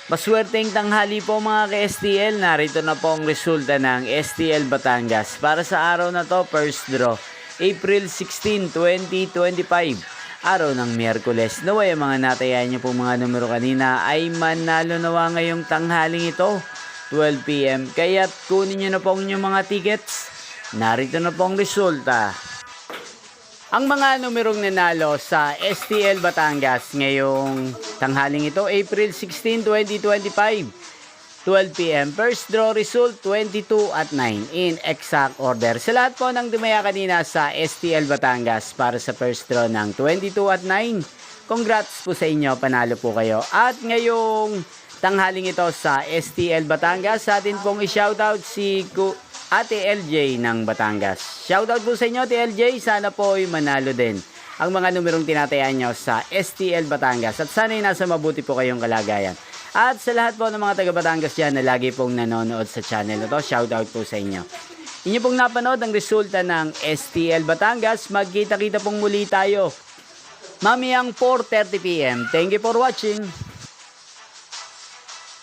Maswerteng tanghali po mga ka-STL, narito na po ang resulta ng STL Batangas. Para sa araw na to, first draw, April 16, 2025, araw ng Miyerkules. Naway ang mga natayan niyo po mga numero kanina ay manalo nawa ngayong tanghaling ito, 12 PM. Kaya't kunin niyo na po ang inyong mga tickets. Narito na po ang resulta. Ang mga numerong nanalo sa STL Batangas ngayong tanghaling ito, April 16, 2025, 12 PM. First draw result, 22 at 9 in exact order. Sa lahat po ng dumaya kanina sa STL Batangas para sa first draw ng 22 at 9, congrats po sa inyo, panalo po kayo. At ngayong tanghaling ito sa STL Batangas, sa atin pong i-shoutout si Ate LJ ng Batangas. Shoutout po sa inyo, Ate LJ. Sana po ay manalo din ang mga numerong tinatayaan nyo sa STL Batangas. At sana'y nasa mabuti po kayong kalagayan. At sa lahat po ng mga taga Batangas dyan na lagi pong nanonood sa channel na to, shoutout po sa inyo. Inyo pong napanood ang resulta ng STL Batangas. Magkita-kita pong muli tayo mamayang 4:30 PM. Thank you for watching.